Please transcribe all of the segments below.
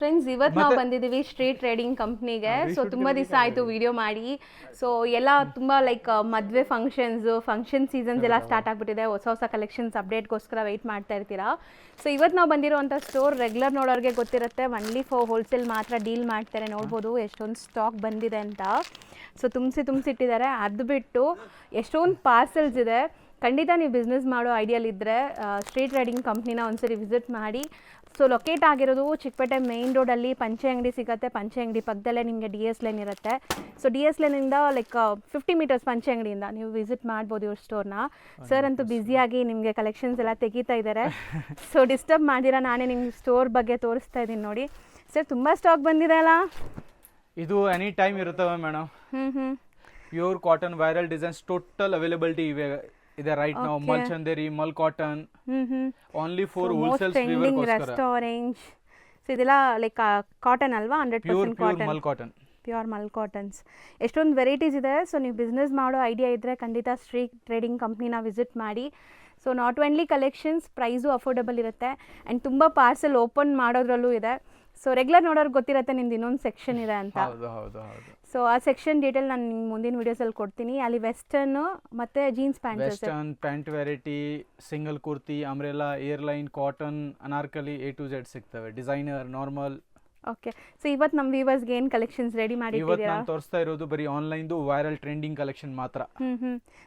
Friends, ಇವತ್ತು ನಾವು ಬಂದಿದ್ದೀವಿ ಸ್ಟ್ರೀಟ್ ಟ್ರೇಡಿಂಗ್ ಕಂಪ್ನಿಗೆ. ಸೊ ತುಂಬ ದಿವಸ ಆಯಿತು ವಿಡಿಯೋ ಮಾಡಿ. ಸೊ ಎಲ್ಲ ತುಂಬ ಲೈಕ್ ಮದುವೆ ಫಂಕ್ಷನ್ ಸೀಸನ್ಸ್ ಎಲ್ಲ ಸ್ಟಾರ್ಟ್ ಆಗಿಬಿಟ್ಟಿದೆ. ಹೊಸ ಹೊಸ ಕಲೆಕ್ಷನ್ಸ್ ಅಪ್ಡೇಟ್ಗೋಸ್ಕರ ವೆಯ್ಟ್ ಮಾಡ್ತಾ ಇರ್ತೀರಾ. ಸೊ ಇವತ್ತು ನಾವು ಬಂದಿರೋವಂಥ ಸ್ಟೋರ್ ರೆಗ್ಯುಲರ್ ನೋಡೋರಿಗೆ ಗೊತ್ತಿರುತ್ತೆ, ಒನ್ಲಿ ಫಾರ್ ಹೋಲ್ಸೇಲ್ ಮಾತ್ರ ಡೀಲ್ ಮಾಡ್ತಾರೆ. ನೋಡ್ಬೋದು ಎಷ್ಟೊಂದು ಸ್ಟಾಕ್ ಬಂದಿದೆ ಅಂತ. ಸೊ ತುಂಬಿಸಿಟ್ಟಿದ್ದಾರೆ. ಅದು ಬಿಟ್ಟು ಎಷ್ಟೊಂದು ಪಾರ್ಸೆಲ್ಸ್ ಇದೆ. ಖಂಡಿತ ನೀವು ಬಿಸ್ನೆಸ್ ಮಾಡೋ ಐಡಿಯಲ್ಲಿದ್ದರೆ ಸ್ಟ್ರೀಟ್ ಟ್ರೇಡಿಂಗ್ ಕಂಪ್ನಿನ ಒಂದ್ಸರಿ ವಿಸಿಟ್ ಮಾಡಿ. ಸೊ ಲೊಕೇಟ್ ಆಗಿರೋದು ಚಿಕ್ಕಪೇಟೆ ಮೇನ್ ರೋಡಲ್ಲಿ ಪಂಚೆ ಅಂಗಡಿ ಸಿಗುತ್ತೆ. ಪಂಚೆ ಅಂಗಡಿ ಪಕ್ಕದಲ್ಲೇ ನಿಮಗೆ DS ಲೈನ್ ಇರುತ್ತೆ. ಸೊ DS ಲೈನಿಂದ ಲೈಕ್ 50 ಮೀಟರ್ಸ್ ಪಂಚೆ ಅಂಗಡಿಯಿಂದ ನೀವು ವಿಸಿಟ್ ಮಾಡ್ಬೋದು ಇವ್ರ ಸ್ಟೋರ್ನ. ಸರ್ ಅಂತೂ ಬ್ಯುಸಿಯಾಗಿ ನಿಮಗೆ ಕಲೆಕ್ಷನ್ಸ್ ಎಲ್ಲ ತೆಗಿತಾ ಇದ್ದಾರೆ. ಸೊ ಡಿಸ್ಟರ್ಬ್ ಮಾಡಿರ, ನಾನೇ ನಿಮ್ಗೆ ಸ್ಟೋರ್ ಬಗ್ಗೆ ತೋರಿಸ್ತಾ ಇದ್ದೀನಿ ನೋಡಿ. ಸರ್ ತುಂಬ ಸ್ಟಾಕ್ ಬಂದಿದೆ ಅಲ್ಲ? ಇದು ಎನಿ ಟೈಮ್ ಇರುತ್ತವೆ madam. Pure cotton viral designs total availability ಇದೆ ರೈಟ್ ನಾವು. Mul Chanderi, mul cotton, only for wholesale weaver ಗೋಸ್ಕರ. ಆರೆಂಜ್. ಸೊ ಇದೆಲ್ಲ ಲೈಕ್ ಕಾಟನ್ ಅಲ್ವಾ? 100% cotton, mul cotton, pure mul cottons. ಎಷ್ಟೊಂದು ವೆರೈಟೀಸ್ ಇದೆ. ಸೊ ನೀವು ಬಿಸ್ನೆಸ್ ಮಾಡೋ ಐಡಿಯಾ ಇದ್ದರೆ ಖಂಡಿತ ಸ್ಟ್ರೀಟ್ ಟ್ರೇಡಿಂಗ್ ಕಂಪ್ನಿನ ವಿಸಿಟ್ ಮಾಡಿ. So not only collections, price affordable ಇರುತ್ತೆ ಆ್ಯಂಡ್ ತುಂಬ ಪಾರ್ಸೆಲ್ ಓಪನ್ ಮಾಡೋದ್ರಲ್ಲೂ ಇದೆ. ಸೊ ರೆಗ್ಯುಲರ್ ನೋಡೋರ್ಗೆ ಗೊತ್ತಿರುತ್ತೆ ನಿಮ್ದು ಇನ್ನೊಂದು ಸೆಕ್ಷನ್ ಇದೆ ಅಂತ. ಸೊ ಆ ಸೆಕ್ಷನ್ ಡೀಟೇಲ್ ನಾನು ನಿಮ್ಗೆ ಮುಂದಿನ ವೀಡಿಯೋಸಲ್ಲಿ ಕೊಡ್ತೀನಿ. ಅಲ್ಲಿ ವೆಸ್ಟರ್ನ್ ಮತ್ತು jeans pant, western pant variety, single kurti, umbrella, airline, cotton, anarkali, A to Z ಸಿಗ್ತವೆ. Designer, normal. ಓಕೆ. ಸೊ ಇವತ್ತು ನಮ್ಮ ವ್ಯೂವರ್ಸ್ಗೆ ಏನು ಕಲೆಕ್ಷನ್ಸ್ ರೆಡಿ ಮಾಡಿದ್ದೀರಾ? ಇವತ್ತು ನಾನು ತೋರಿಸ್ತಾ ಇರೋದು ಬರೀ ಆನ್ಲೈನ್ದು ವೈರಲ್ ಟ್ರೆಂಡಿಂಗ್ ಕಲೆಕ್ಷನ್ ಮಾತ್ರ.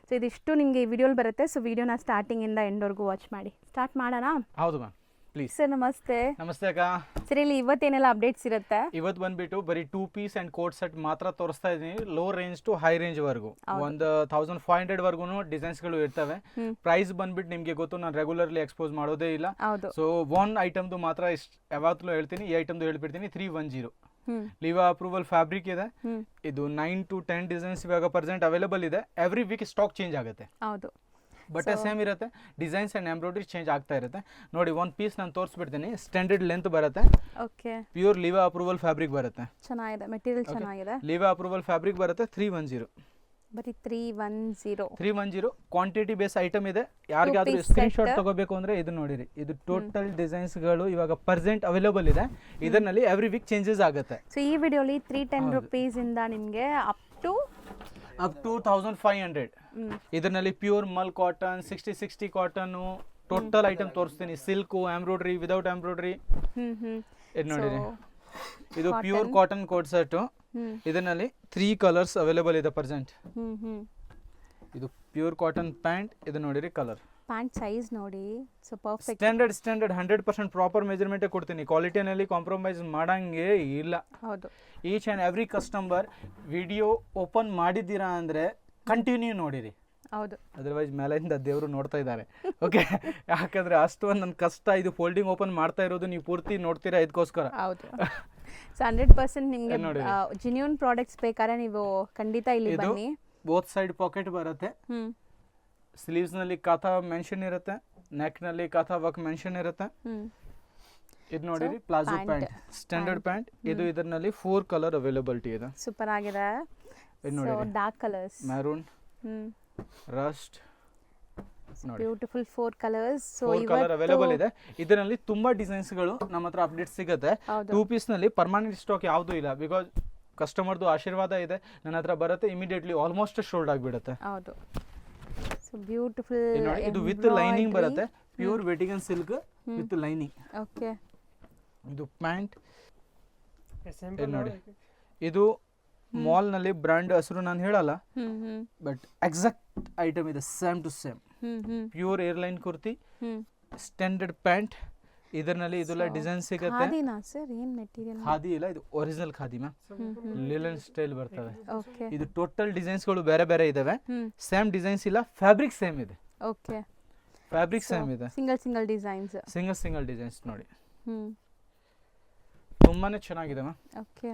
ಸೊ ಇದಿಷ್ಟು ನಿಮಗೆ ಈ ವಿಡಿಯೋಲಿ ಬರುತ್ತೆ. ಸೊ ವಿಡಿಯೋನ ಸ್ಟಾರ್ಟಿಂಗಿಂದ ಎಂಡ್ವರೆಗೂ ವಾಚ್ ಮಾಡಿ. ಸ್ಟಾರ್ಟ್ ಮಾಡೋಣ? ಹೌದು ಮ್ಯಾಮ್, ಪ್ಲೀಸ್. ಸರ್ ನಮಸ್ತೆ. ನಮಸ್ತೆ ಅಕ್ಕ. ಸರ್ ಇಲ್ಲಿ ಇವತ್ತೇನೆಲ್ಲ ಅಪ್ಡೇಟ್ಸ್ ಇರುತ್ತೆ? ಇವತ್ತು ಬಂದ್ಬಿಟ್ಟು ಬರೀ 2 ಪೀಸ್ ಅಂಡ್ ಕೋಟ್ ಸೆಟ್ ಮಾತ್ರ ತೋರಿಸ್ತಾ ಇದ್ದೀನಿ. Low range to high range ವರ್ಗು ಒಂದು 1500 ವರ್ಗು ಡಿಸೈನ್ಸ್ಗಳು ಇರ್ತವೆ. ಪ್ರೈಸ್ ಬಂದ್ಬಿಟ್ಟು ನಿಮಗೆ ಗೊತ್ತು, ನಾನು ರೆಗ್ಯುಲರ್ಲಿ ಎಕ್ಸ್ಪೋಸ್ ಮಾಡೋದೇ ಇಲ್ಲ. ಸೊ ಒನ್ ಐಟಮ್ದು ಮಾತ್ರ ಯಾವತ್ತೂ ಹೇಳ್ತೀನಿ, ಈ ಐಟಮ್ದು ಹೇಳ್ಬಿಡ್ತೀನಿ. 310 ಲಿವಾ ಅಪ್ರೂವಲ್ ಫ್ಯಾಬ್ರಿಕ್ ಇದೆ. ಇದು 9 to 10 ಡಿಸೈನ್ಸ್ ಇವಾಗ ಪ್ರೆಸೆಂಟ್ ಅವೈಲೇಬಲ್ ಇದೆ. ಎವ್ರಿ ವೀಕ್ ಸ್ಟಾಕ್ ಚೇಂಜ್ ಆಗುತ್ತೆ. ಹೌದು, ಬಟ್ಟೆ ಸೇಮ್ ಇರುತ್ತೆ, ಡಿಸೈನ್ಸ್ ಅಂಡ್ ಎಂಬ್ರಾಯ್ಡ್ರಿ ಚೇಂಜ್ ಆಗ್ತಾ ಇರುತ್ತೆ. ನೋಡಿ, ಒಂದು ಪೀಸ್ ನಾನು ತೋರಿಸ್ಬಿಡ್ತೀನಿ. ಸ್ಟ್ಯಾಂಡರ್ಡ್ ಲೆಂತ್ ಬರುತ್ತೆ. ಓಕೆ. ಪ್ಯೂರ್ ಲಿವಾ ಅಪ್ರೂವಲ್ ಫ್ಯಾಬ್ರಿಕ್ ಬರುತ್ತೆ. ಚೆನ್ನಾಗಿದೆ, ಮೆಟೀರಿಯಲ್ ಚೆನ್ನಾಗಿದೆ. ಲಿವಾ ಅಪ್ರೂವಲ್ ಫ್ಯಾಬ್ರಿಕ್ ಬರುತ್ತೆ. 310 ಬರೀ 310 ಕ್ವಾಂಟಿಟಿ ಬೇಸ್ ಐಟಮ್ ಇದೆ. ಯಾರಿಗಾದ್ರೂ ಸ್ಕ್ರೀನ್ ಶಾಟ್ ತಗೋಬೇಕು ಅಂದ್ರೆ ಇದು ನೋಡಿರಿ. ಇದು ಟೋಟಲ್ ಡಿಸೈನ್ಸ್ಗಳು ಇವಾಗ ಪ್ರೆಸೆಂಟ್ ಅವೈಲೇಬಲ್ ಇದೆ. ಇದರಲ್ಲಿ ಎವ್ರಿ ವೀಕ್ ಚೇಂಜಸ್ ಆಗುತ್ತೆ. ಸೊ ಈ ವಿಡಿಯೋಲಿ 310 rupees ಇಂದ ನಿಮಗೆ ಅಪ್ ಟು 1500. ಇದರಲ್ಲಿ pure mul cotton, 60 cotton total item ತೋರಿಸ್ತೀನಿ. Silk, embroidery, without embroidery. ಇದು ನೋಡಿರಿ, ಇದು ಪ್ಯೂರ್ ಕಾಟನ್ ಕೋಟ್ ಸೆಟ್. ಇದರಲ್ಲಿ 3 ಕಲರ್ಸ್ ಅವೈಲೇಬಲ್ ಇದೆ ಪ್ರೆಸೆಂಟ್. ಇದು ಪ್ಯೂರ್ ಕಾಟನ್ ಪ್ಯಾಂಟ್. ಇದು ನೋಡಿರಿ ಕಲರ್, ಪ್ಯಾಂಟ್ ಸೈಜ್ ನೋಡಿ. So perfect, standard 100% proper measurement ಕೊಡ್ತೀನಿ. ಕ್ವಾಲಿಟಿನಲ್ಲಿ ಕಾಂಪ್ರಮೈಸ್ ಮಾಡಂಗೆ ಇಲ್ಲ. ಹೌದು. Each and every customer video open ಮಾಡಿದ್ದೀರಾ ಅಂದರೆ ಕಂಟಿನ್ಯೂ ನೋಡಿರಿ. ಹೌದು, ಅದರ್ವೈಸ್ ಮೇಲಿಂದ ದೇವರು ನೋಡ್ತಾ ಇದ್ದಾರೆ. ಓಕೆ, ಯಾಕಂದರೆ ಅಷ್ಟು ಒಂದು ನನ್ನ ಕಷ್ಟ. ಇದು ಫೋಲ್ಡಿಂಗ್ ಓಪನ್ ಮಾಡ್ತಾ ಇರೋದು ನೀವು ಪೂರ್ತಿ ನೋಡ್ತೀರಾ ಇದಕ್ಕೋಸ್ಕರ. ಹೌದು. ಸೊ 100% ನಿಮಗೆ ಜೆನ್ಯೂನ್ ಪ್ರಾಡಕ್ಟ್ಸ್ ಬೇಕಾದ್ರೆ ನೀವು ಖಂಡಿತ ಇಲ್ಲಿ ಬನ್ನಿ. ಬೋತ್ ಸೈಡ್ ಪಾಕೆಟ್ ಬರುತ್ತೆ. ಸ್ಲೀವ್ಸ್ನಲ್ಲಿ ಕಾಥಾ ಮೆನ್ಷನ್ ಇರುತ್ತೆ, ನೆಕ್ನಲ್ಲಿ ಕಾಥಾ ವರ್ಕ್ ಮೆನ್ಷನ್ ಇರುತ್ತೆ. ಇದು ನೋಡಿರಿ, ಪ್ಲಾಜೋ ಪ್ಯಾಂಟ್, ಸ್ಟ್ಯಾಂಡರ್ಡ್ ಪ್ಯಾಂಟ್. ಇದು ಇದರಲ್ಲಿ 4 ಕಲರ್ ಅವೈಲಬಿಲಿಟಿ ಇದೆ. ಸೂಪರ್ ಆಗಿದೆ. ಇದು ನೋಡಿ, dark colours, maroon, Rust, beautiful 4 colours. So 4 colour available ಇದೆ. ಇದರಲ್ಲಿ ತುಂಬಾ ಡಿಸೈನ್ಸ್ಗಳು ನಮ್ಮ ಹತ್ರ ಅಪ್ಡೇಟ್ ಸಿಗುತ್ತೆ. 2 ಪೀಸ್ ನಲ್ಲಿ ಪರ್ಮನೆಂಟ್ ಸ್ಟಾಕ್ ಯಾವುದೂ ಇಲ್ಲ. ಬಿಕಾಸ್ ಕಸ್ಟಮರ್ದು ಆಶೀರ್ವಾದ ಇದೆ. ನನ್ನ ಹತ್ರ ಬರುತ್ತೆ, ಇಮಿಡಿಯೇಟ್ಲಿ ಆಲ್ಮೋಸ್ಟ್ ಶೋಲ್ಡ್ ಆಗಿಬಿಡುತ್ತೆ. ಹೌದು. So beautiful. ಇದು ವಿತ್ ಲೈನಿಂಗ್ ಬರುತ್ತೆ. ಪ್ಯೂರ್ ವೆಟಿಗನ್ ಸಿಲ್ಕ್ ವಿತ್ ಲೈನಿಂಗ್. ಓಕೆ. ಇದು ಪ್ಯಾಂಟ್. ನೋಡಿ, ಇದು ಮಾಲ್ ನಲ್ಲಿ ಬ್ರ್ಯಾಂಡ್ ಹೆಸರು ನಾನು ಹೇಳಲ್ಲ, ಬಟ್ ಎಕ್ಸಾಕ್ಟ್ ಐಟಮ್ ಇದೆ, same to same. Pure airline kurti, standard pant. ಇದರಲ್ಲಿ ಇದೆಲ್ಲ ಡಿಸೈನ್ ಸಿಗುತ್ತೆ. ಖಾದಿನಾ ಸರ್? ಏನು ಮೆಟೀರಿಯಲ್? ಖಾದಿ ಇಲ್ಲ, ಇದು original khadi ma'am. Linen style ಬರ್ತದೆ. ಓಕೆ. ಇದು ಟೋಟಲ್ ಡಿಸೈನ್ಸ್ಗಳು ಬೇರೆ ಬೇರೆ ಇದಾವೆ. ಸೇಮ್ ಡಿಸೈನ್ಸ್ ಇಲ್ಲ, ಫ್ಯಾಬ್ರಿಕ್ ಸೇಮ್ ಇದೆ. ಓಕೆ. ಫ್ಯಾಬ್ರಿಕ್ ಸೇಮ್ ಇದೆ. Single designs. ಸಿಂಗಲ್ ಡಿಸೈನ್ಸ್ ನೋಡಿ, ತುಂಬಾನೇ ಚೆನ್ನಾಗಿದೆ ಮ್ಯಾಮ್. ಓಕೆ.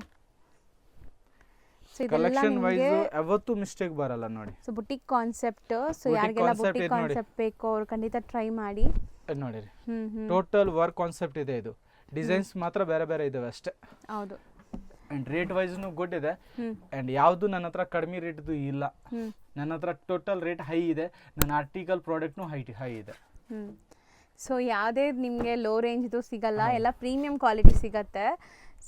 ಕಲೆಕ್ಷನ್ ವೈಸ್ ಯಾವತ್ತೂ ಮಿಸ್ಟೇಕ್ ಬರಲ್ಲ ನೋಡಿ. So boutique concept. ಸೊ ಯಾರಿಗೆಲ್ಲ ಬುಟಿಕ್ ಕಾನ್ಸೆಪ್ಟ್ ಬೇಕು ಅವ್ರು ಖಂಡಿತ ಟ್ರೈ ಮಾಡಿ. ನೋಡಿರಿ, ಟೋಟಲ್ ವರ್ಕ್ ಕಾನ್ಸೆಪ್ಟ್ ಇದೆ. ಇದು ಡಿಸೈನ್ಸ್ ಮಾತ್ರ ಬೇರೆ ಬೇರೆ ಇದಾವೆ ಅಷ್ಟೇ. ಹೌದು. ಅಂಡ್ ರೇಟ್ ವೈಸ್ನು ಗುಡ್ ಇದೆ. ಅಂಡ್ ಯಾವುದು ನನ್ನ ಹತ್ರ ಕಡಿಮೆ ರೇಟ್ದು ಇಲ್ಲ. ನನ್ನ ಹತ್ರ ಟೋಟಲ್ ರೇಟ್ ಹೈ ಇದೆ. ನನ್ನ ಆರ್ಟಿಕಲ್ ಪ್ರಾಡಕ್ಟ್ನು ಹೈ ಇದೆ. ಸೊ ಯಾವುದೇ ನಿಮಗೆ ಲೋ ರೇಂಜ್ದು ಸಿಗಲ್ಲ, ಎಲ್ಲ ಪ್ರೀಮಿಯಂ ಕ್ವಾಲಿಟಿ ಸಿಗತ್ತೆ.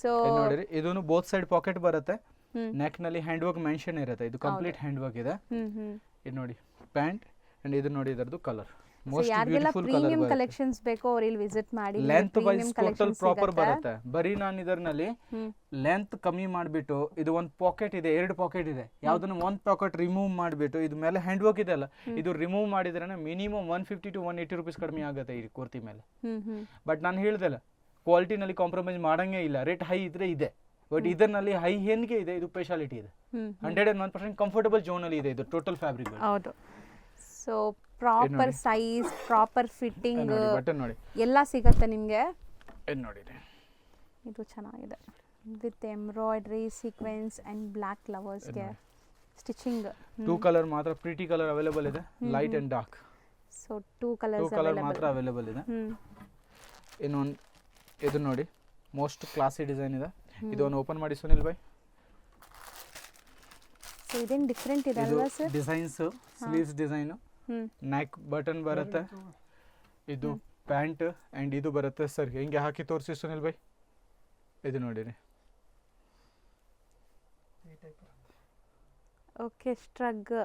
ಸೊ ನೋಡಿರಿ ಇದನ್ನು ಬೋತ್ ಸೈಡ್ ಪಾಕೆಟ್ ಬರುತ್ತೆ, ಹ್ಮ್. ನೆಕ್ ನಲ್ಲಿ ಹ್ಯಾಂಡ್ ವರ್ಕ್ ಮೆನ್ಷನ್ ಇರುತ್ತೆ, ಇದು ಕಂಪ್ಲೀಟ್ ಹ್ಯಾಂಡ್ ವರ್ಕ್ ಇದೆ. ಇದು ನೋಡಿ ಪ್ಯಾಂಟ್ ಅಂಡ್ ಇದು ನೋಡಿ ಇದರದ್ದು ಕಲರ್ ಮೋಸ್ಟ್ ಯಾರಿಗೆಲ್ಲ ಬ್ಯೂಟಿಫುಲ್ ಪ್ರೀಮಿಯಂ ಕಲರ್. ಕಲೆಕ್ಷನ್ಸ್ ಬೇಕೋ ಅವ್ರು ಇಲ್ಲಿ ವಿಸಿಟ್ ಮಾಡಿ. ಲೆಂತ್ ವೈಸ್ ಟೋಟಲ್ ಪ್ರಾಪರ್ ಬರುತ್ತೆ. ಬರೀ ನಾನು ಇದರಲ್ಲಿ ಹ್ಮ್. ಲೆಂತ್ ಕಮ್ಮಿ ಮಾಡಿಬಿಟ್ಟು ಇದು ಒಂದು ಪಾಕೆಟ್ ಇದೆ, 2 ಪಾಕೆಟ್ ಇದೆ, ಯಾವ್ದನ್ನ ಒಂದು ಪಾಕೆಟ್ ರಿಮೂವ್ ಮಾಡಿಬಿಟ್ಟು ಇದು ಮೇಲೆ ಹ್ಯಾಂಡ್ ವರ್ಕ್ ಇದೆ ಅಲ್ಲ, ಇದು ರಿಮೂವ್ ಮಾಡಿದ್ರೆ ಮಿನಿಮಮ್ 150 to 180 rupees ಕಡಿಮೆ ಆಗುತ್ತೆ ಈ ಕುರ್ತಿ ಮೇಲೆ. ಬಟ್ ನಾನು ಹೇಳ್ದಲ್ಲ ಕ್ವಾಲಿಟಿನಲ್ಲಿ ಕಾಂಪ್ರಮೈಸ್ ಮಾಡಂಗೇ ಇಲ್ಲ, ರೇಟ್ ಹೈ ಇದ್ರೆ ಇದೆ, ಬಟ್ ಇದರಲ್ಲಿ ಹೈ ಏನ್ಗೆ ಇದೆ, ಇದು ಸ್ಪೆಷಾಲಿಟಿ ಇದೆ. 101% ಕಂಫರ್ಟಬಲ್ ಝೋನ್ ಅಲ್ಲಿ ಇದೆ ಇದು ಟೋಟಲ್ ಫ್ಯಾಬ್ರಿಕ್. ಹೌದು. So proper size, proper fitting button ನೋಡಿ ಎಲ್ಲ ಸಿಗತ್ತೆ ನಿಮಗೆ. ಇದು ನೋಡಿರಿ ಇದು ಚೆನ್ನಾಗಿದೆ with embroidery sequence and black ಲವರ್ಸ್ಗೆ ಸ್ಟಿಚಿಂಗ್. 2 ಕಲರ್ ಮಾತ್ರ ಪ್ರಿಟಿ ಕಲರ್ ಅವೈಲೇಬಲ್ ಇದೆ, light and dark. So 2 colours ಮಾತ್ರ ಅವೈಲೇಬಲ್ ಇದೆ. ಇನ್ನೊಂದು ಇದು ನೋಡಿ ಮೋಸ್ಟ್ ಕ್ಲಾಸಿ ಡಿಸೈನ್ ಇದೆ, ಇದು ಒಂದು ಓಪನ್ ಮಾಡಿ ಸುನಿಲ್ ಭಾಯ್. ಸೊ ಇದೇನು ಡಿಫ್ರೆಂಟ್ ಇದೆ ಇದು ಅಲ್ವಾ sir? Designs sleeves design, neck button ಬರುತ್ತೆ, ಇದು ಪ್ಯಾಂಟ್ ಅಂಡ್ ಇದು ಬರುತ್ತೆ ಸರ್. ಹಿಂಗೆ ಹಾಕಿ ತೋರಿಸಿ ಸುನಿಲ್ ಭಾಯ್. ಇದು ನೋಡಿರಿ ಓಕೆ ಸ್ಟ್ರಗ್.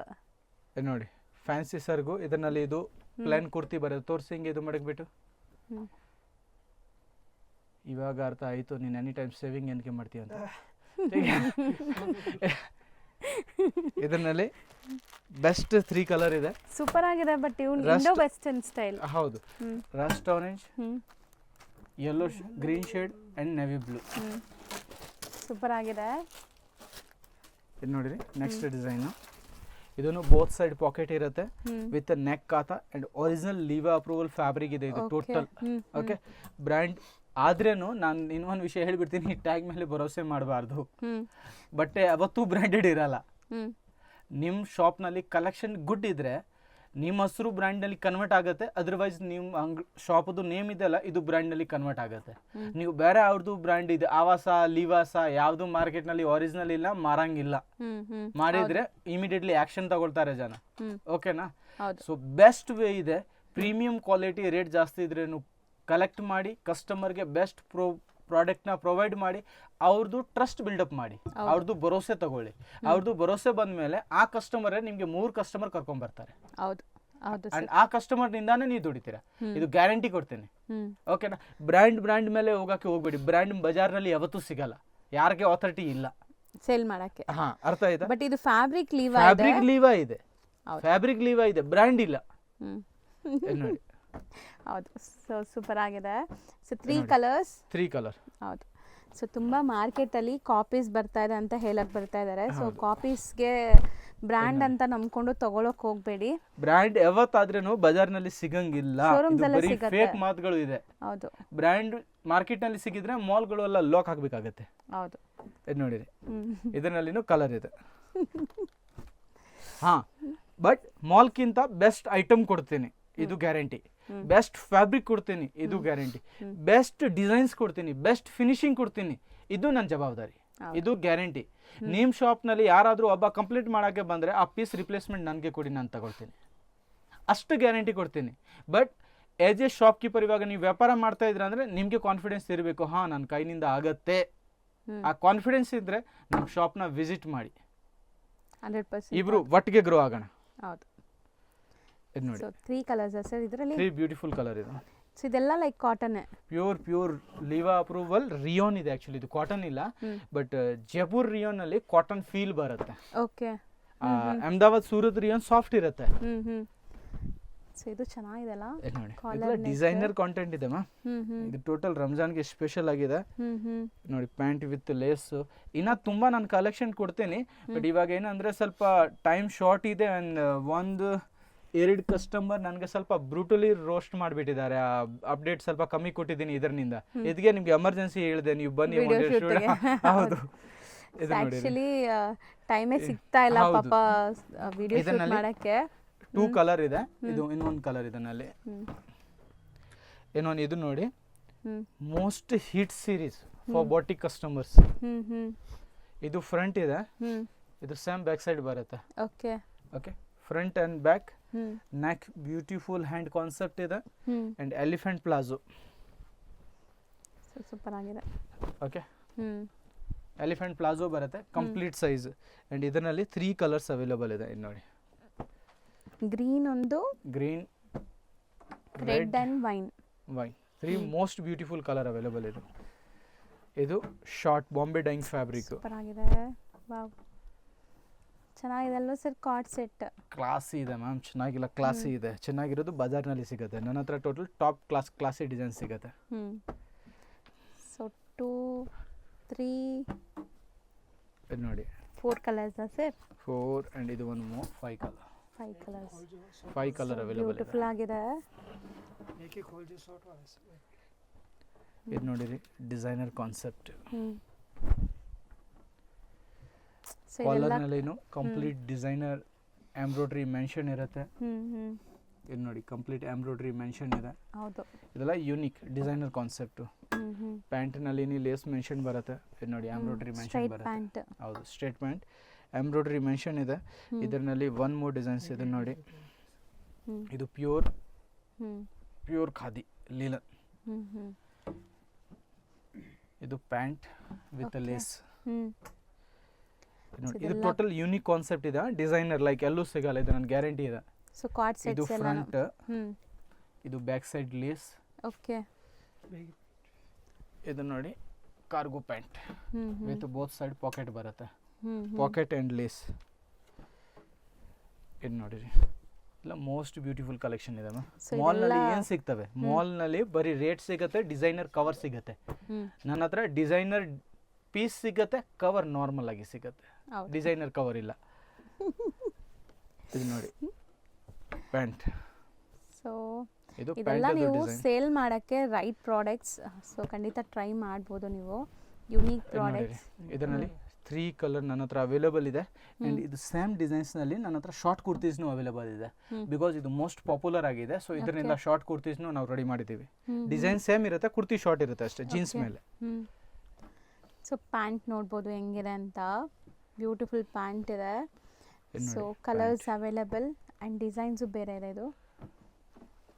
ಇದು ನೋಡಿ ಫ್ಯಾನ್ಸಿ ಸರ್ಗು ಇದರಲ್ಲಿ ಇದು ಪ್ಲೇನ್ ಕುರ್ತಿ ಬರುತ್ತೆ. ತೋರಿಸಿ ಹಿಂಗೆ ಇದು ಮಡಗ್ಬಿಟ್ಟು. ಇವಾಗ ಅರ್ಥ ಆಯಿತು ನೀನು ಎನಿ ಟೈಮ್ ಸೇವಿಂಗ್ ಏನಕ್ಕೆ ಮಾಡ್ತೀಯ ಅಂತ. ಇದರಲ್ಲಿ ಬೆಸ್ಟ್ 3 ಕಲರ್ ಇದೆ. ಸೂಪರ್ ಆಗಿದೆ. ಬಟ್ ಇವ್ನು ಇಂಡೋ ವೆಸ್ಟರ್ನ್ ಸ್ಟೈಲ್. ಹೌದು, rust orange, yellow, green shade and navy blue. Super ಆಗಿದೆ. ಇದು ನೋಡಿರಿ ನೆಕ್ಸ್ಟ್ ಡಿಸೈನ್. ಇದನ್ನು ಬೋತ್ ಸೈಡ್ ಪಾಕೆಟ್ ಇರುತ್ತೆ ವಿತ್ ನೆಕ್ ಕಾತ ಅಂಡ್ ಒರಿಜಿನಲ್ ಲೀವಾ ಅಪ್ರೂವಲ್ ಫ್ಯಾಬ್ರಿಕ್ ಇದೆ ಇದು ಟೋಟಲ್. ಓಕೆ, ಬ್ರ್ಯಾಂಡ್ ಆದ್ರೇನು ನಾನು ಇನ್ನೊಂದು ವಿಷಯ ಹೇಳ್ಬಿಡ್ತೀನಿ, ಟ್ಯಾಗ್ ಮೇಲೆ ಭರೋಸೆ ಮಾಡಬಾರ್ದು. ಬಟ್ಟೆ ಯಾವತ್ತೂ ಬ್ರ್ಯಾಂಡೆಡ್ ಇರಲ್ಲ. ನಿಮ್ಮ ಶಾಪ್ನಲ್ಲಿ ಕಲೆಕ್ಷನ್ ಗುಡ್ ಇದ್ರೆ ನಿಮ್ಮ ಹೆಸರು ಬ್ರ್ಯಾಂಡ್ನಲ್ಲಿ ಕನ್ವರ್ಟ್ ಆಗುತ್ತೆ, ಅದರ್ವೈಸ್ ನಿಮ್ಮ ಶಾಪದು ನೇಮ್ ಇದೆಯಲ್ಲ ಇದು ಬ್ರ್ಯಾಂಡ್ನಲ್ಲಿ ಕನ್ವರ್ಟ್ ಆಗುತ್ತೆ. ನೀವು ಬೇರೆ ಅವ್ರದ್ದು ಬ್ರ್ಯಾಂಡ್ ಇದೆ, ಆವಾಸ ಲಿವಾಸ ಯಾವುದು ಮಾರ್ಕೆಟ್ನಲ್ಲಿ ಒರಿಜಿನಲ್ ಇಲ್ಲ, ಮಾರಂಗಿಲ್ಲ. ಮಾಡಿದ್ರೆ ಇಮಿಡಿಯೇಟ್ಲಿ ಆಕ್ಷನ್ ತಗೊಳ್ತಾರೆ ಜನ. ಓಕೆನಾ? ಸೊ ಬೆಸ್ಟ್ ವೇ ಇದೆ, ಪ್ರೀಮಿಯಂ ಕ್ವಾಲಿಟಿ, ರೇಟ್ ಜಾಸ್ತಿ ಇದ್ರೇನು ಕಲೆಕ್ಟ್ ಮಾಡಿ ಕಸ್ಟಮರ್ಗೆ ಬೆಸ್ಟ್ ಪ್ರಾಡಕ್ಟ್ನ ಪ್ರೊವೈಡ್ ಮಾಡಿ ಅವ್ರದ್ದು ಟ್ರಸ್ಟ್ ಬಿಲ್ಡಪ್ ಮಾಡಿ, ಅವ್ರದ್ದು ಭರೋಸೆ ತಗೊಳ್ಳಿ. ಅವ್ರದ್ದು ಭರೋಸೆ ಬಂದ ಮೇಲೆ ಆ ಕಸ್ಟಮರೇ ನಿಮಗೆ 3 ಕಸ್ಟಮರ್ ಕರ್ಕೊಂಡ್ ಬರ್ತಾರೆ. ಅಂಡ್ ಆ ಕಸ್ಟಮರ್ ನಿಂದಾನೇ ನೀವು ದುಡಿತೀರಾ, ಇದು ಗ್ಯಾರಂಟಿ ಕೊಡ್ತೇನೆ. ಓಕೆನಾ? ಬ್ರ್ಯಾಂಡ್ ಮೇಲೆ ಹೋಗ್ಬೇಡಿ. ಬ್ರ್ಯಾಂಡ್ ಬಜಾರ್ನಲ್ಲಿ ಯಾವತ್ತೂ ಸಿಗಲ್ಲ, ಯಾರಿಗೆ ಅಥಾರಿಟಿ ಇಲ್ಲ ಸೇಲ್ ಮಾಡಕ್ಕೆ. ಹಾ, ಅರ್ಥ ಆಯ್ತಾ? ಬಟ್ ಇದು ಫ್ಯಾಬ್ರಿಕ್ ಲೀವಾ ಇದೆ. ಫ್ಯಾಬ್ರಿಕ್ ಲೀವಾ ಇದೆ, ಬ್ರ್ಯಾಂಡ್ ಇಲ್ಲ. ನೋಡಿ ಹೌದು. ಸೊ ಸೂಪರ್ ಆಗಿದೆ. So 3 colours. ಹೌದು. ಸೊ ತುಂಬ ಮಾರ್ಕೆಟಲ್ಲಿ ಕಾಪೀಸ್ ಬರ್ತಾ ಇದೆ ಅಂತ ಹೇಳಕ್ ಬರ್ತಾ ಇದ್ದಾರೆ. ಸೊ ಕಾಪೀಸ್ಗೆ ಬ್ರ್ಯಾಂಡ್ ಅಂತ ನಂಬ್ಕೊಂಡು ತಗೊಳಕ್ ಹೋಗ್ಬೇಡಿ. ಬ್ರ್ಯಾಂಡ್ ಯಾವತ್ತಾದ್ರೂ ಬಜಾರ್ನಲ್ಲಿ ಸಿಗಂಗಿಲ್ಲ, ಬರೀ ಫೇಕ್ ಮಾತುಗಳು ಇದೆ. ಹೌದು. ಬ್ರ್ಯಾಂಡ್ ಮಾರ್ಕೆಟ್ ನಲ್ಲಿ ಸಿಕ್ಕಿದ್ರೆ ಮಾಲ್ಗಳು ಎಲ್ಲ ಲಾಕ್ ಆಗ್ಬೇಕಾಗತ್ತೆ. ಹೌದು. ಇದು ನೋಡಿರಿ ಇದರಲ್ಲಿನೂ ಕಲರ್ ಇದೆ. ಹಾ, ಬಟ್ ಮಾಲ್ಕಿಂತ ಬೆಸ್ಟ್ ಐಟಮ್ ಕೊಡ್ತೀನಿ, ಇದು ಗ್ಯಾರಂಟಿ. ಬೆಸ್ಟ್ ಫ್ಯಾಬ್ರಿಕ್ ಕೊಡ್ತೀನಿ, ಇದು ಗ್ಯಾರಂಟಿ. ಬೆಸ್ಟ್ ಡಿಸೈನ್ಸ್ ಕೊಡ್ತೀನಿ, ಬೆಸ್ಟ್ ಫಿನಿಶಿಂಗ್ ಕೊಡ್ತೀನಿ, ಇದು ನನ್ನ ಜವಾಬ್ದಾರಿ, ಇದು ಗ್ಯಾರಂಟಿ. ನಿಮ್ಮ ಶಾಪ್ನಲ್ಲಿ ಯಾರಾದರೂ ಒಬ್ಬ ಕಂಪ್ಲೀಟ್ ಮಾಡೋಕ್ಕೆ ಬಂದರೆ ಆ ಪೀಸ್ ರಿಪ್ಲೇಸ್ಮೆಂಟ್ ನನಗೆ ಕೊಡಿ, ನಾನು ತಗೊಳ್ತೀನಿ, ಅಷ್ಟು ಗ್ಯಾರಂಟಿ ಕೊಡ್ತೀನಿ. But as A shop keeper ಇವಾಗ ನೀವು ವ್ಯಾಪಾರ ಮಾಡ್ತಾ ಇದ್ರೆ ಅಂದರೆ ನಿಮಗೆ ಕಾನ್ಫಿಡೆನ್ಸ್ ಇರಬೇಕು, ಹಾಂ ನನ್ನ ಕೈನಿಂದ ಆಗತ್ತೆ. ಆ ಕಾನ್ಫಿಡೆನ್ಸ್ ಇದ್ದರೆ ನಮ್ಮ ಶಾಪ್ನ ವಿಸಿಟ್ ಮಾಡಿ, 100% ಇಬ್ರು ಒಟ್ಟಿಗೆ ಗ್ರೋ ಆಗೋಣ. ಹೌದು. ಇದು ನೋಡಿ 3 ಕಲರ್ಸ್ ಸರ್ ಇದರಲ್ಲಿ. 3 ಬ್ಯೂಟಿಫುಲ್ ಕಲರ್ ಇದೆ. ಸೊ ಇದೆಲ್ಲ like cotton, pure ಲಿವಾ approval rayon ಇದೆ. ಆಕ್ಚುಲಿ ಇದು ಕಾಟನ್ ಇಲ್ಲ, ಬಟ್ ಜೈಪುರ್ ರಿಯೋನ್ ಅಲ್ಲಿ ಕಾಟನ್ ಫೀಲ್ ಬರುತ್ತೆ. Okay. Ahmedabad Surat rayon soft ಇರುತ್ತೆ. ಸೊ ಇದು ಚೆನ್ನಾಗಿದೆಲ್ಲ. ನೋಡಿ ಡಿಸೈನರ್ ಕಾಂಟೆಂಟ್ ಇದೆ ಮಾ. ಇದು ಟೋಟಲ್ ರಂಜಾನ್ಗೆ ಸ್ಪೆಷಲ್ ಆಗಿದೆ. ನೋಡಿ ಪ್ಯಾಂಟ್ ವಿತ್ ಲೇಸ್. ಇನ್ನ ತುಂಬಾ ನಾನು ಕಲೆಕ್ಷನ್ ಕೊಡ್ತೀನಿ, ಬಟ್ ಇವಾಗ ಏನಂದ್ರೆ ಸ್ವಲ್ಪ ಟೈಮ್ ಶಾರ್ಟ್ ಇದೆ. ಅಂಡ್ 2 ಕಸ್ಟಮರ್ ನನಗೆ ಸ್ವಲ್ಪ ಬ್ರೂಟಲಿ ರೋಸ್ಟ್ ಮಾಡಿಬಿಟ್ಟಿದ್ದಾರೆ. ಅಪ್ಡೇಟ್ ಸ್ವಲ್ಪ ಕಮ್ಮಿ ಕೊಟ್ಟಿದ್ದೀನಿ ಇದರಿಂದ. ಇದಕ್ಕೆ ನಿಮ್ಗೆ ಎಮರ್ಜೆನ್ಸಿ ಹೇಳಿದೆ, ನೀವು ಬನ್ನಿ. ಹೌದು, ಆಕ್ಚುಲಿ ಟೈಮೇ ಸಿಗ್ತಾ ಇಲ್ಲ ಪಾಪ ವಿಡಿಯೋ ಶೂಟ್ ಮಾಡಕ್ಕೆ. 2 ಕಲರ್ ಇದೆ, ಇದು ಇನ್ನೊಂದು ಕಲರ್ ಇದನ್ನಲ್ಲಿ. ಇನ್ನೊಂದು ಇದು ನೋಡಿ, most hit series for boutique customers. ಇದು ಫ್ರಂಟ್ ಇದೆ, ಇದು ಸೇಮ್ ಬ್ಯಾಕ್ ಸೈಡ್ ಬರುತ್ತೆ. Okay. Okay, front and back. Neck beautiful hand concept ಇದೆ ಅಂಡ್ ಎಲಿಫೆಂಟ್ ಪ್ಲಾಜೋ. ಸೂಪರ್ ಆಗಿದೆ. ಓಕೆ, ಎಲಿಫೆಂಟ್ ಪ್ಲಾಜೋ ಬರುತ್ತೆ ಕಂಪ್ಲೀಟ್ ಸೈಜ್ ಆ್ಯಂಡ್ ಇದರಲ್ಲಿ 3 ಕಲರ್ಸ್ ಅವೈಲೇಬಲ್ ಇದೆ ಇದು ನೋಡಿ. ಗ್ರೀನ್ ಒಂದು, green, red and wine. 3 most beautiful colour available ಇದೆ. ಇದು short Bombay dyeing fabric. Super ಆಗಿದೆ. ವಾವ್, ಚೆನ್ನಾಗಿದೆ ಅಲ್ವಾ ಸರ್ ಕಾರ್ಡ್ ಸೆಟ್? ಕ್ಲಾಸಿ ಇದೆ ಮ್ಯಾಮ್, ಚೆನ್ನಾಗಿಲ್ಲ ಕ್ಲಾಸಿ ಇದೆ. ಚೆನ್ನಾಗಿರೋದು ಬಜಾರ್ನಲ್ಲಿ ಸಿಗುತ್ತೆ. ನನ್ನ ಹತ್ರ ಟೋಟಲ್ ಟಾಪ್ ಕ್ಲಾಸಿ ಡಿಸೈನ್ ಸಿಗುತ್ತೆ. ಸೊ 2, 3 ಇದು ನೋಡಿ 4 ಕಲರ್ಸ್ ಸರ್? 4 ಆ್ಯಂಡ್ ಇದು ಒಂದು 5 ಕಲರ್. 5 ಕಲರ್ಸ್. 5 ಕಲರ್ ಅವೈಲೇಬಲ್ ಇದೆ. ಬ್ಯೂಟಿಫುಲ್ ಆಗಿದೆ. ಇದು ನೋಡಿರಿ ಡಿಸೈನರ್ ಕಾನ್ಸೆಪ್ಟ್. ಕಾಲರ್ನಲ್ಲಿನು ಕಂಪ್ಲೀಟ್ ಡಿಸೈನರ್ ಎಂಬ್ರಾಯ್ಡ್ರಿ ಮೆನ್ಷನ್ ಇರುತ್ತೆ. ಇದು ನೋಡಿ ಕಂಪ್ಲೀಟ್ ಎಂಬ್ರಾಯ್ಡ್ರಿ ಮೆನ್ಷನ್ ಇದೆ. ಹೌದು, ಇದೆಲ್ಲ ಯೂನಿಕ್ ಡಿಸೈನರ್ ಕಾನ್ಸೆಪ್ಟ್. ಪ್ಯಾಂಟ್ನಲ್ಲಿ ಲೇಸ್ ಮೆನ್ಷನ್ ಬರುತ್ತೆ. ಇದು ನೋಡಿ ಎಂಬ್ರಾಯ್ಡ್ರಿ ಮೆನ್ಷನ್ ಬರುತ್ತೆ. ಹೌದು, ಸ್ಟ್ರೇಟ್ ಪ್ಯಾಂಟ್ ಎಂಬ್ರಾಯ್ಡ್ರಿ ಮೆನ್ಷನ್ ಇದೆ. ಇದರಲ್ಲಿ 1 ಮೋರ್ ಡಿಸೈನ್ಸ್ ಇದೆ ನೋಡಿ. ಇದು ಪ್ಯೂರ್ ಖಾದಿ ಲೀಲನ್. ಇದು ಪ್ಯಾಂಟ್ ವಿತ್ ಲೇಸ್. ನೋಡಿ ಇದು ಟೋಟಲ್ ಯೂನಿಕ್ ಕಾನ್ಸೆಪ್ಟ್ ಇದೆ. ಡಿಸೈನರ್ ಲೈಕ್ ಎಲ್ಲೂ ಸಿಗಲ್ಲ, ಇದು ನನ್ನ ಗ್ಯಾರಂಟಿ ಇದೆ. ಸೊ ಕಾರ್ಡ್ ಸೆಟ್ಸ್ ಇದು ಎಲ್ಲ. ಫ್ರಂಟ್, ಇದು ಬ್ಯಾಕ್ ಸೈಡ್ ಲೇಸ್. ಓಕೆ. ಇದು ನೋಡಿ cargo pant with both side pocket ಬರುತ್ತೆ. Pocket and lace. ಇದು ನೋಡಿರಿ ಎಲ್ಲ ಮೋಸ್ಟ್ ಬ್ಯೂಟಿಫುಲ್ ಕಲೆಕ್ಷನ್ ಇದೆ ಮ್ಯಾಮ್. ಮಾಲ್ನಲ್ಲಿ ಏನು ಸಿಗ್ತವೆ? ಮಾಲ್ನಲ್ಲಿ ಬರೀ ರೇಟ್ ಸಿಗುತ್ತೆ, ಡಿಸೈನರ್ ಕವರ್ ಸಿಗುತ್ತೆ. ನನ್ನ ಹತ್ರ ಡಿಸೈನರ್ ಪೀಸ್ ಸಿಗುತ್ತೆ, ಕವರ್ ನಾರ್ಮಲ್ ಆಗಿ ಸಿಗುತ್ತೆ, ಡಿಸೈನರ್ ಕವರ್ ಇಲ್ಲ. ಇದು ನೋಡಿ ಪ್ಯಾಂಟ್. ಸೊ ಇದು ಇದೆಲ್ಲ ನೀವು ಸೇಲ್ ಮಾಡೋಕ್ಕೆ ರೈಟ್ ಪ್ರಾಡಕ್ಟ್ಸ್. ಸೊ ಖಂಡಿತ ಟ್ರೈ ಮಾಡ್ಬೋದು ನೀವು. Unique products. ಇದರಲ್ಲಿ 3 ಕಲರ್ ನನ್ನ ಹತ್ರ ಅವೈಲೇಬಲ್ ಇದೆ. ಆ್ಯಂಡ್ ಇದು ಸೇಮ್ ಡಿಸೈನ್ಸ್ನಲ್ಲಿ ನನ್ನ ಹತ್ರ ಶಾರ್ಟ್ ಕುರ್ತೀಸ್ನೂ ಅವೈಲೇಬಲ್ ಇದೆ. ಬಿಕಾಸ್ ಇದು ಮೋಸ್ಟ್ ಪಾಪ್ಯುಲರ್ ಆಗಿದೆ. ಸೊ ಇದರಿಂದ ಶಾರ್ಟ್ ಕುರ್ತೀಸ್ನೂ ನಾವು ರೆಡಿ ಮಾಡಿದ್ದೀವಿ. ಡಿಸೈನ್ ಸೇಮ್ ಇರುತ್ತೆ, ಕುರ್ತಿ ಶಾರ್ಟ್ ಇರುತ್ತೆ ಅಷ್ಟೇ, ಜೀನ್ಸ್ ಮೇಲೆ. ಸೊ ಪ್ಯಾಂಟ್ ನೋಡ್ಬೋದು ಹೆಂಗಿದೆ ಅಂತ. ಬ್ಯೂಟಿಫುಲ್ ಪ್ಯಾಂಟ್ ಇದೆ. So colours available and designs ಬೇರೆ ಇದೆ. ಇದು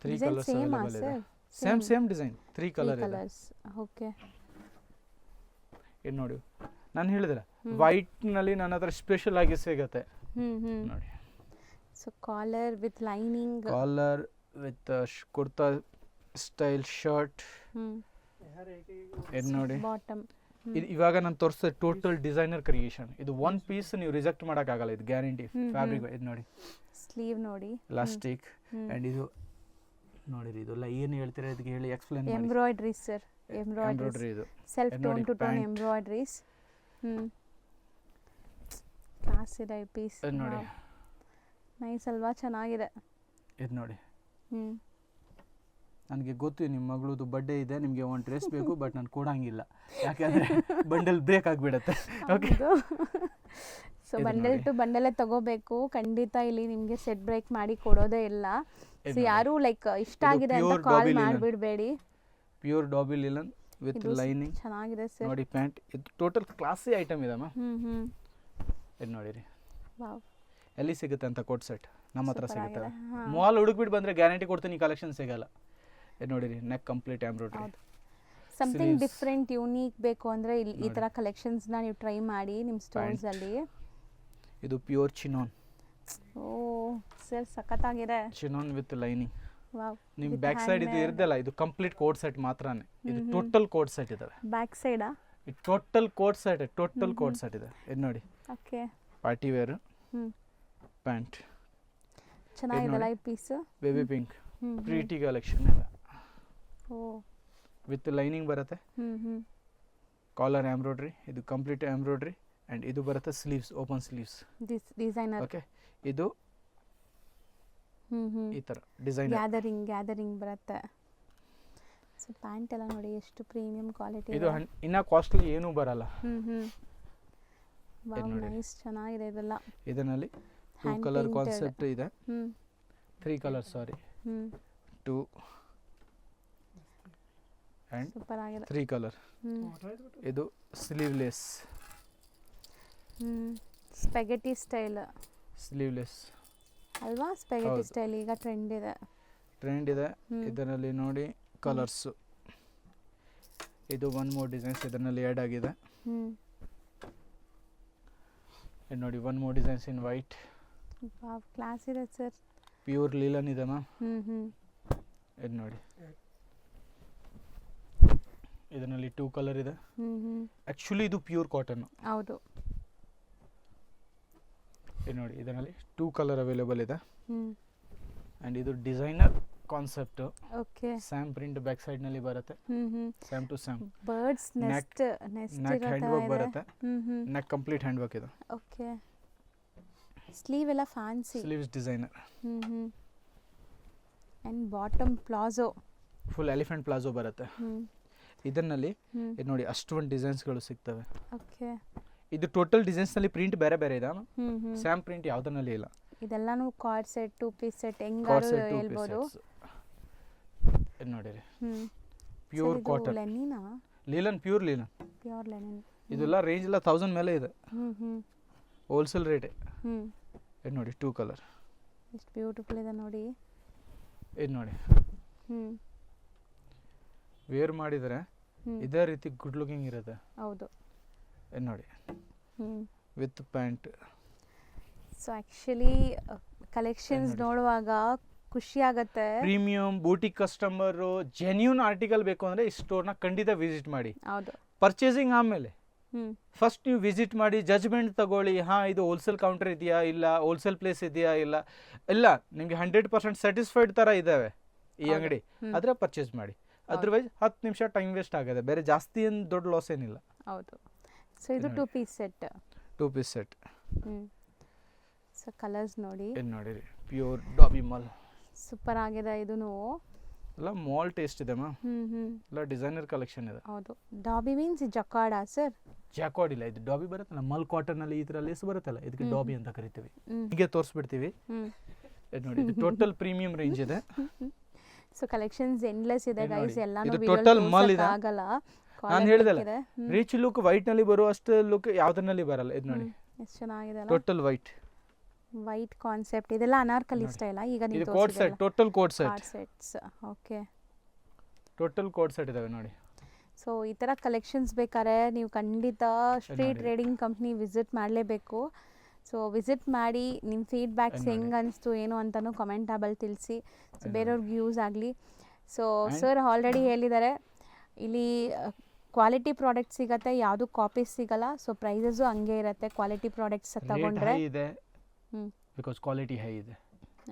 3 ಕಲರ್ಸ್ ಅವೈಲೇಬಲ್ ಇದೆ. Same design 3 colours. ಓಕೆ. ಇದು ನೋಡಿ ನಾನು ಹೇಳಿದ್ರೆ ವೈಟ್ನಲ್ಲಿ ನನ್ನ ಹತ್ರ ಸ್ಪೆಷಲ್ ಆಗಿ ಸಿಗುತ್ತೆ ನೋಡಿ. So collar with lining, collar with kurta style shirt. ಇದು ನೋಡಿ ಬಾಟಮ್. ಇವಾಗ ನಾನು ತೋರಿಸಿದ ಟೋಟಲ್ ಡಿಸೈನರ್ ಕ್ರಿಯೇಷನ್. ಇದು 1 ಪೀಸ್ ನೀವು ರಿಜೆಕ್ಟ್ ಮಾಡೋಕ್ಕಾಗಲ್ಲ, ಇದು ಗ್ಯಾರಂಟಿ ಫ್ಯಾಬ್ರಿಕ್. ಇದು ನೋಡಿ ಸ್ಲೀವ್ ನೋಡಿ ಎಲಾಸ್ಟಿಕ್. ಆ್ಯಂಡ್ ಇದು ನೋಡಿರಿ ಇದೆಲ್ಲ ಏನು ಹೇಳ್ತೀರಾ ಇದಕ್ಕೆ ಹೇಳಿ ಎಕ್ಸ್ಪ್ಲೇನ್ ಮಾಡಿ. Embroidery sir, embroidery. ಇದು self tone to tone embroideries. Class ಇದೆ ಈ ಪೀಸ್. ನೋಡಿ ನೈಸ್ ಅಲ್ವಾ? ಚೆನ್ನಾಗಿದೆ. ಇದು ನೋಡಿ ನನಗೆ ಗೊತ್ತು ನಿಮ್ಮ ಮಗಳದು ಬರ್ಡೇ ಇದೆ, ನಿಮಗೆ ಒಂದು ಡ್ರೆಸ್ ಬೇಕು, ಬಟ್ ನಾನು ಕೊಡಂಗಿಲ್ಲ ಯಾಕೆಂದರೆ ಬಂಡಲ್ ಬ್ರೇಕ್ ಆಗಿಬಿಡುತ್ತೆ. ಓಕೆ. ಸೊ ಬಂಡಲ್ ಟು ಬಂಡಲೇ ತಗೋಬೇಕು. ಖಂಡಿತ ಇಲ್ಲಿ ನಿಮಗೆ ಸೆಟ್ ಬ್ರೇಕ್ ಮಾಡಿ ಕೊಡೋದೇ ಇಲ್ಲ. ಸೊ ಯಾರು ಲೈಕ್ ಇಷ್ಟ ಆಗಿದೆ ಅಂತ ಕಾಲ್ ಮಾಡಿಬಿಡಬೇಡಿ. Pure dobby linen with lining. ಚೆನ್ನಾಗಿದೆ ಸರ್. ನೋಡಿ ಪ್ಯಾಂಟ್. ಇದು ಟೋಟಲ್ ಕ್ಲಾಸಿ ಐಟಮ್ ಇದೆ ಮ್ಯಾಮ್. ಇದು ನೋಡಿರಿ ಎಲ್ಲಿ ಸಿಗುತ್ತೆ ಅಂತ ಕೋಟ್ ಸೆಟ್ ನಮ್ಮ ಹತ್ರ ಸಿಗುತ್ತೆ. ಮಾಲ್ ಹುಡುಕ್ಬಿಟ್ಟು ಬಂದರೆ ಗ್ಯಾರಂಟಿ ಕೊಡ್ತೀನಿ ಕಲೆಕ್ಷನ್ ಸಿಗಲ್ಲ. ಇದು ನೋಡಿರಿ neck complete embroidery. Something different unique ಬೇಕು ಅಂದರೆ ಈ ಥರ ಕಲೆಕ್ಷನ್ಸ್ನ ನೀವು ಟ್ರೈ ಮಾಡಿ ನಿಮ್ಮ ಸ್ಟೋರ್ಸಲ್ಲಿ. ಇದು ಪ್ಯೂರ್ ಚಿನಾನ್. ಓ ಸರ್ ಸಖತ್ತಾಗಿದೆ. Chinon with lining. ವಾವ್. ನಿಮ್ಮ ಬ್ಯಾಕ್ ಸೈಡ್ ಇದು ಇರ್ದಲ್ಲ, ಇದು ಕಂಪ್ಲೀಟ್ ಕೋಟ್ ಸೆಟ್ ಮಾತ್ರನೇ. ಇದು ಟೋಟಲ್ ಕೋಟ್ ಸೆಟ್ ಇದಾವೆ. ಬ್ಯಾಕ್ ಸೈಡಾ? ಇದು ಟೋಟಲ್ ಕೋಟ್ ಸೆಟ್ ಇದೆ. ಇದು ನೋಡಿ. ಓಕೆ. Party wear pant. ಚೆನ್ನಾಗಿದೆಲ್ಲ ಈ piece. Baby pink pretty collection ಇದೆ. ಓ ವಿತ್ ಲೈನಿಂಗ್ ಬರುತ್ತೆ. Collar embroidery. ಇದು ಕಂಪ್ಲೀಟ್ ಎಂಬ್ರಾಯ್ಡ್ರಿ. ಆ್ಯಂಡ್ ಇದು ಬರುತ್ತೆ sleeves, open sleeves designer. Okay. ಇದು ಈ ಥರ ಡಿಸೈನ್ ಗ್ಯಾದರಿಂಗ್ ಬರುತ್ತೆ. ಸೊ ಪ್ಯಾಂಟ್ ಎಲ್ಲ ನೋಡಿ ಎಷ್ಟು ಪ್ರೀಮಿಯಂ ಕ್ವಾಲಿಟಿ. ಇದು ಇನ್ನ ಕಾಸ್ಟ್ಲಿ ಏನೂ ಬರಲ್ಲ. Wow nice. ಚೆನ್ನಾಗಿದೆ ಇದೆಲ್ಲ. ಇದರಲ್ಲಿ 2 ಕಲರ್ ಕಾನ್ಸೆಪ್ಟ್ ಇದೆ. 3 ಕಲರ್ ಸಾರಿ. 2 ಆ್ಯಂಡ್ ಸೂಪರ್ ಆಗಿದೆ. 3 ಕಲರ್. ಇದು ಸ್ಲೀವ್ಲೆಸ್. Spaghetti style. ಸ್ಲೀವ್ಲೆಸ್ ಅಲ್ವಾ? ಸ್ಪೆಗೆಟಿ ಸ್ಟೈಲ್ ಈಗ ಟ್ರೆಂಡ್ ಇದೆ. ಇದರಲ್ಲಿ ನೋಡಿ ಕಲರ್ಸು. ಇದು 1 ಮೋರ್ ಡಿಸೈನ್ಸ್ ಇದರಲ್ಲಿ ಆ್ಯಡ್ ಆಗಿದೆ. ಇದು ನೋಡಿ ಒನ್ ಮೋರ್ ಡಿಸೈನ್ಸ್ ಇನ್ ವೈಟ್. ವಾವ್, ಕ್ಲಾಸ್ ಇದೆ ಸರ್. ಪ್ಯೂರ್ ಲೀಲನ್ ಇದೆ ಮ್ಯಾಮ್. ಇದು ನೋಡಿ, ಇದರಲ್ಲಿ 2 ಕಲರ್ ಇದೆ. ಆಕ್ಚುಲಿ ಇದು ಪ್ಯೂರ್ ಕಾಟನ್. ಹೌದು. ಇದು ನೋಡಿ, ಇದರಲ್ಲಿ 2 ಕಲರ್ ಅವೈಲೇಬಲ್ ಇದೆ. ಆ್ಯಂಡ್ ಇದು designer concept. Okay. Same print back side ನಲ್ಲಿ ಬರುತ್ತೆ. Same to same. Birds nest neck hand work ಬರುತ್ತೆ. ನೆಕ್ ಕಂಪ್ಲೀಟ್ ಹ್ಯಾಂಡ್ ವರ್ಕ್ ಇದೆ. ಓಕೆ. ಸ್ಲೀವ್ ಎಲ್ಲ fancy. Sleeves designer. And bottom palazzo. Full elephant palazzo ಬರುತ್ತೆ. ಇದರಲ್ಲಿ ಇದು ನೋಡಿ, ಅಷ್ಟೊಂದು ಡಿಸೈನ್ಸ್ಗಳು ಸಿಗ್ತವೆ. ಓಕೆ. ಇದು ಟೋಟಲ್ ಡಿಸೈನ್ಸ್ ನಲ್ಲಿ ಪ್ರಿಂಟ್ ಬೇರೆ ಬೇರೆ ಇದೆ. ಸ್ಯಾಮ್ ಪ್ರಿಂಟ್ ಯಾವುದರಲ್ಲಿ ಇಲ್ಲ. ಇದೆಲ್ಲಾನು ಕಾರ್ಡ್ ಸೆಟ್, 2 ಪೀಸ್ ಸೆಟ್ ಹೆಂಗಾರು ಹೇಳ್ಬೋದು. ಇದು ನೋಡಿರಿ, ಪ್ಯೂರ್ ಕಾಟನ್. ಲೆನಿನಾ? Linen, pure linen. Pure linen. ಇದೆಲ್ಲ ರೇಂಜ್ ಎಲ್ಲ 1000 ಮೇಲೆ ಇದೆ. Wholesale rate. ಇದು ನೋಡಿ 2 ಕಲರ್. ಎಷ್ಟು ಬ್ಯೂಟಿಫುಲ್ ಇದೆ ನೋಡಿ. ಇದು ನೋಡಿ, ವೇರ್ ಮಾಡಿದರೆ ಇದೇ ರೀತಿ ಗುಡ್ ಲುಕಿಂಗ್ ಇರುತ್ತೆ. ಹೌದು. ಇದು ನೋಡಿ, with pant. So actually collections ನೋಡುವಾಗ ಖುಷಿ ಆಗುತ್ತೆ. Premium boutique customer genuine article ಬೇಕು ಅಂದರೆ ಈ ಸ್ಟೋರ್ನ ಖಂಡಿತ ವಿಸಿಟ್ ಮಾಡಿ. ಹೌದು. ಪರ್ಚೇಸಿಂಗ್ ಆಮೇಲೆ ಫಸ್ಟ್ ನೀವು ವಿಸಿಟ್ ಮಾಡಿ, ಜಜ್ಮೆಂಟ್ ತಗೊಳ್ಳಿ. ಹಾಂ, ಇದು ಹೋಲ್ಸೇಲ್ ಕೌಂಟರ್ ಇದೆಯಾ ಇಲ್ಲ, ಹೋಲ್ಸೇಲ್ ಪ್ಲೇಸ್ ಇದೆಯಾ ಇಲ್ಲ, ನಿಮಗೆ 100% ಸ್ಯಾಟಿಸ್ಫೈಡ್ ಥರ ಇದ್ದಾವೆ ಈ ಅಂಗಡಿ, ಆದರೆ ಪರ್ಚೇಸ್ ಮಾಡಿ. ಅದರ್ವೈಸ್ 10 ನಿಮಿಷ ಟೈಮ್ ವೇಸ್ಟ್ ಆಗಿದೆ, ಬೇರೆ ಜಾಸ್ತಿ ಏನು ದೊಡ್ಡ ಲಾಸ್ ಏನಿಲ್ಲ. ಹೌದು. ಸೊ ಇದು 2 piece set. 2 piece set. So colours ನೋಡಿ. ಏನು ನೋಡಿರಿ, ಪ್ಯೂರ್ ಡಾಬಿ ಮಾಲ್. ಸೂಪರ್ ಆಗಿದೆ ಇದೂನು. ಎಲ್ಲ ಮಾಲ್ ಟೇಸ್ಟ್ ಇದೆ ಮ್ಯಾಮ್. ಎಲ್ಲ ಡಿಸೈನರ್ ಕಲೆಕ್ಷನ್ ಇದೆ. ಹೌದು. ಡಾಬಿ ಮೀನ್ಸ್ ಜಕಾರ್ಡಾ ಸರ್? ಜಾಕಾರ್ಡ್ ಇಲ್ಲ, ಇದು ಡಾಬಿ ಬರುತ್ತಲ್ಲ, ಮಲ್ ಕಾಟನ್ ಅಲ್ಲಿ ಈ ತರ ಲೇಸ್ ಬರುತ್ತಲ್ಲ, ಇದಕ್ಕೆ ಡಾಬಿ ಅಂತ ಕರಿತೀವಿ. ಹೀಗೆ ತೋರಿಸ್ಬಿಡ್ತೀವಿ. ಇದು ನೋಡಿ, ಇದು ಟೋಟಲ್ ಪ್ರೀಮಿಯಂ ರೇಂಜ್ ಇದೆ. ಸೊ ಕಲೆಕ್ಷನ್ಸ್ ಎಂಡ್ಲೆಸ್ ಇದೆ ಗೈಸ್. ಎಲ್ಲಾನು ಇದು ಟೋಟಲ್ ಮಾಲ್ ಇದೆ. ಆಗಲ್ಲ. ನಾನು ಹೇಳಿದಲ್ಲ, ರಿಚ್ ಲುಕ್ ವೈಟ್ ನಲ್ಲಿ ಬರುವಷ್ಟು ಲುಕ್ ಯಾವುದರಲ್ಲಿ ಬರಲ್ಲ. ಇದು ನೋಡಿ, ಎಷ್ಟು ಚೆನ್ನಾಗಿದೆ ಅಲ್ಲ. Total white. White concept. ಇದೆಲ್ಲ ಅನಾರ್ಕಲಿ ಸ್ಟೈಲ್. ಈಗ ನೀವು ಇದು coat set, total coat set. Sets. Okay. Total coat set ಇದಾವೆ ನೋಡಿ. ಸೊ ಈ ಥರ ಕಲೆಕ್ಷನ್ಸ್ ಬೇಕಾದ್ರೆ ನೀವು ಖಂಡಿತ ಸ್ಟ್ರೀಟ್ ಟ್ರೇಡಿಂಗ್ ಕಂಪ್ನಿ ವಿಸಿಟ್ ಮಾಡಲೇಬೇಕು. ಸೊ ವಿಸಿಟ್ ಮಾಡಿ ನಿಮ್ಮ ಫೀಡ್ಬ್ಯಾಕ್ಸ್ ಹೆಂಗೆ ಅನಿಸ್ತು ಏನು ಅಂತಲೂ ಕಮೆಂಟ್ ಟ್ಯಾಬಲ್ಲಿ ತಿಳಿಸಿ. ಸೊ ಬೇರೆಯವ್ರಿಗೆ ಯೂಸ್ ಆಗಲಿ. ಸೊ ಸರ್ ಆಲ್ರೆಡಿ ಹೇಳಿದ್ದಾರೆ, ಇಲ್ಲಿ ಕ್ವಾಲಿಟಿ ಪ್ರಾಡಕ್ಟ್ ಸಿಗುತ್ತೆ, ಯಾವುದು ಕಾಪೀಸ್ ಸಿಗಲ್ಲ. ಸೊ ಪ್ರೈಸಸ್ಸು ಹಂಗೆ ಇರುತ್ತೆ ಕ್ವಾಲಿಟಿ ಪ್ರಾಡಕ್ಟ್ಸ್ ತಗೊಂಡ್ರೆ. ಬಿಕಾಸ್ ಕ್ವಾಲಿಟಿ ಹೈ ಇದೆ.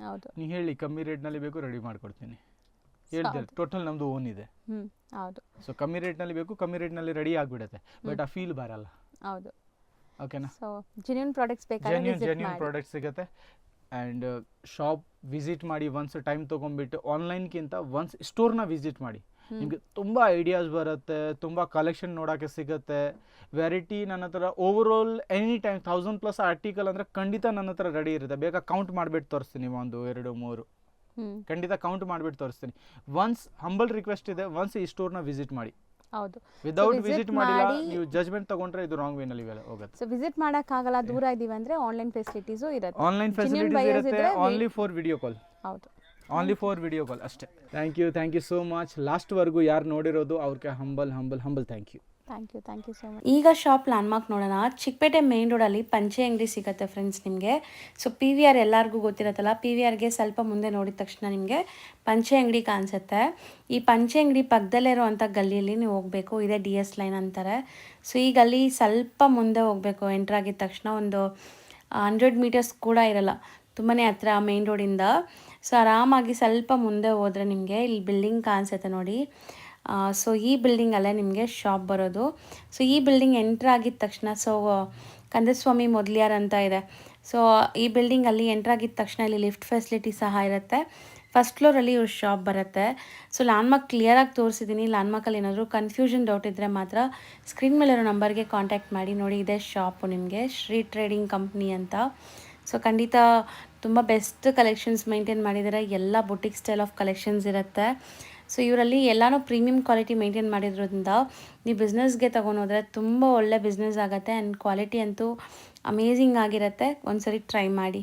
ಹೌದು. ನೀವು ಹೇಳಿ ಕಮ್ಮಿ ರೇಟ್ನಲ್ಲಿ ಬೇಕು, ರೆಡಿ ಮಾಡ್ಕೊಡ್ತೀನಿ. ಹೇಳ್ತಾರೆ ಟೋಟಲ್ ನಮ್ಮದು ಓನ್ ಇದೆ. ಹೌದು. ಸೊ ಕಮ್ಮಿ ರೇಟ್ನಲ್ಲಿ ಬೇಕು, ಕಮ್ಮಿ ರೇಟ್ನಲ್ಲಿ ರೆಡಿ ಆಗಿಬಿಡುತ್ತೆ, ಬಟ್ ಆ ಫೀಲ್ ಬರಲ್ಲ. ಹೌದು. ಓಕೆನಾ? ಸೊ ಜೆನ್ಯೂನ್ ಪ್ರಾಡಕ್ಟ್ಸ್ ಬೇಕಾದ್ರೆ ಜೆನ್ಯೂನ್ ಪ್ರಾಡಕ್ಟ್ ಸಿಗುತ್ತೆ. ಆ್ಯಂಡ್ ಶಾಪ್ ವಿಸಿಟ್ ಮಾಡಿ, ಒನ್ಸ್ ಟೈಮ್ ತೊಗೊಂಡ್ಬಿಟ್ಟು ಆನ್ಲೈನ್ಗಿಂತ ಒನ್ಸ್ ಸ್ಟೋರ್ನ ವಿಸಿಟ್ ಮಾಡಿ. ನಿಮಗೆ ತುಂಬ ಐಡಿಯಾಸ್ ಬರುತ್ತೆ, ತುಂಬ ಕಲೆಕ್ಷನ್ ನೋಡೋಕ್ಕೆ ಸಿಗುತ್ತೆ, ವೆರೈಟಿ. ನನ್ನ ಹತ್ರ over all any time 1000+ article ಅಂದರೆ ಖಂಡಿತ ನನ್ನ ಹತ್ರ ರೆಡಿ ಇರುತ್ತೆ. ಬೇಗ ಕೌಂಟ್ ಮಾಡಿಬಿಟ್ಟು ತೋರಿಸ್ತೀನಿ, 1 2 3 ಖಂಡಿತ ಕೌಂಟ್ ಮಾಡಿಬಿಟ್ಟು ತೋರಿಸ್ತೀನಿ. ಒನ್ಸ್ ಹಂಬಲ್ ರಿಕ್ವೆಸ್ಟ್ ಇದೆ, ಒನ್ಸ್ ಈ ಸ್ಟೋರ್ನ ವಿಸಿಟ್ ಮಾಡಿ. ಹೌದು. ವಿದೌಟ್ ವಿಸಿಟ್ ಮಾಡಿಲ್ಲ ನೀವು ಜಜ್ಮೆಂಟ್ ತಗೊಂಡ್ರೆ ಇದು ರಾಂಗ್ ವೇನಲ್ಲಿ ಹೋಗುತ್ತೆ. ಸೊ ವಿಸಿಟ್ ಮಾಡೋಕ್ಕಾಗಲ್ಲ, ದೂರ ಇದ್ದೀವಿ ಅಂದರೆ ಆನ್ಲೈನ್ ಫೆಸಿಲಿಟೀಸು ಇರುತ್ತೆ. ಆನ್ಲೈನ್ ಫೆಸಿಲಿಟೀಸ್ ಇರುತ್ತೆ, ಓನ್ಲಿ ಫಾರ್ ವಿಡಿಯೋ ಕಾಲ್. ಹೌದು. ಓನ್ಲಿ ಫಾರ್ ವಿಡಿಯೋ ಕಾಲ್ ಅಷ್ಟೇ. Thank you so much. ಲಾಸ್ಟ್ವರೆಗೂ ಯಾರು ನೋಡಿರೋದು ಅವ್ರಿಗೆ humble thank you so much. ಈಗ ಶಾಪ್ ಲ್ಯಾಂಡ್ಮಾರ್ಕ್ ನೋಡೋಣ. ಚಿಕ್ಕಪೇಟೆ ಮೇನ್ ರೋಡಲ್ಲಿ ಪಂಚೆ ಅಂಗಡಿ ಸಿಗುತ್ತೆ ಫ್ರೆಂಡ್ಸ್ ನಿಮಗೆ. ಸೊ PVR ಎಲ್ಲರಿಗೂ ಗೊತ್ತಿರುತ್ತಲ್ಲ, PVRಗೆ ಸ್ವಲ್ಪ ಮುಂದೆ ನೋಡಿದ ತಕ್ಷಣ ನಿಮಗೆ ಪಂಚೆ ಅಂಗಡಿ ಕಾಣಿಸುತ್ತೆ. ಈ ಪಂಚೆ ಅಂಗಡಿ ಪಕ್ಕದಲ್ಲೇ ಇರೋವಂಥ ಗಲ್ಲಿಯಲ್ಲಿ ನೀವು ಹೋಗಬೇಕು. ಇದೇ DS ಲೈನ್ ಅಂತಾರೆ. ಸೊ ಈ ಗಲ್ಲಿ ಸ್ವಲ್ಪ ಮುಂದೆ ಹೋಗಬೇಕು. ಎಂಟ್ರಾಗಿದ್ದ ತಕ್ಷಣ ಒಂದು 100 ಮೀಟರ್ಸ್ ಕೂಡ ಇರಲ್ಲ, ತುಂಬಾ ಹತ್ರ ಮೇನ್ ರೋಡಿಂದ. ಸೊ ಆರಾಮಾಗಿ ಸ್ವಲ್ಪ ಮುಂದೆ ಹೋದರೆ ನಿಮಗೆ ಇಲ್ಲಿ ಬಿಲ್ಡಿಂಗ್ ಕಾಣಿಸುತ್ತೆ ನೋಡಿ. ಸೊ ಈ ಬಿಲ್ಡಿಂಗಲ್ಲೇ ನಿಮಗೆ ಶಾಪ್ ಬರೋದು. ಸೊ ಈ ಬಿಲ್ಡಿಂಗ್ ಎಂಟ್ರಾಗಿದ್ದ ತಕ್ಷಣ ಕಂದಸ್ವಾಮಿ ಮೊದಲಿಯಾರ್ ಅಂತ ಇದೆ. ಸೊ ಈ ಬಿಲ್ಡಿಂಗಲ್ಲಿ ಎಂಟ್ರಾಗಿದ್ದ ತಕ್ಷಣ ಇಲ್ಲಿ ಲಿಫ್ಟ್ ಫೆಸಿಲಿಟಿ ಸಹ ಇರುತ್ತೆ. ಫಸ್ಟ್ ಫ್ಲೋರಲ್ಲಿ ಇವ್ರ ಶಾಪ್ ಬರುತ್ತೆ. ಸೊ ಲ್ಯಾಂಡ್ಮಾರ್ಕ್ ಕ್ಲಿಯರಾಗಿ ತೋರಿಸಿದ್ದೀನಿ. ಲ್ಯಾಂಡ್ಮಾರ್ಕಲ್ಲಿ ಏನಾದರೂ ಕನ್ಫ್ಯೂಷನ್ ಡೌಟ್ ಇದ್ದರೆ ಮಾತ್ರ ಸ್ಕ್ರೀನ್ ಮೇಲಿರೋ ನಂಬರ್ಗೆ ಕಾಂಟ್ಯಾಕ್ಟ್ ಮಾಡಿ. ನೋಡಿ, ಇದೇ ಶಾಪು ನಿಮಗೆ ಸ್ಟ್ರೀಟ್ ಟ್ರೇಡಿಂಗ್ ಕಂಪ್ನಿ ಅಂತ. ಸೊ ಖಂಡಿತ ತುಂಬ ಬೆಸ್ಟ್ ಕಲೆಕ್ಷನ್ಸ್ ಮೇಂಟೈನ್ ಮಾಡಿದ್ದಾರೆ. ಎಲ್ಲ ಬುಟಿಕ್ ಸ್ಟೈಲ್ ಆಫ್ ಕಲೆಕ್ಷನ್ಸ್ ಇರುತ್ತೆ. ಸೊ ಇವರಲ್ಲಿ ಎಲ್ಲನೂ ಪ್ರೀಮಿಯಂ ಕ್ವಾಲಿಟಿ ಮೇಂಟೈನ್ ಮಾಡಿರೋದ್ರಿಂದ ನೀವು ಬಿಸ್ನೆಸ್ಗೆ ತೊಗೊಂಡೋದ್ರೆ ತುಂಬ ಒಳ್ಳೆ ಬಿಸ್ನೆಸ್ ಆಗುತ್ತೆ. ಆ್ಯಂಡ್ ಕ್ವಾಲಿಟಿ ಅಂತೂ ಅಮೇಝಿಂಗ್ ಆಗಿರುತ್ತೆ. ಒಂದ್ಸರಿ ಟ್ರೈ ಮಾಡಿ.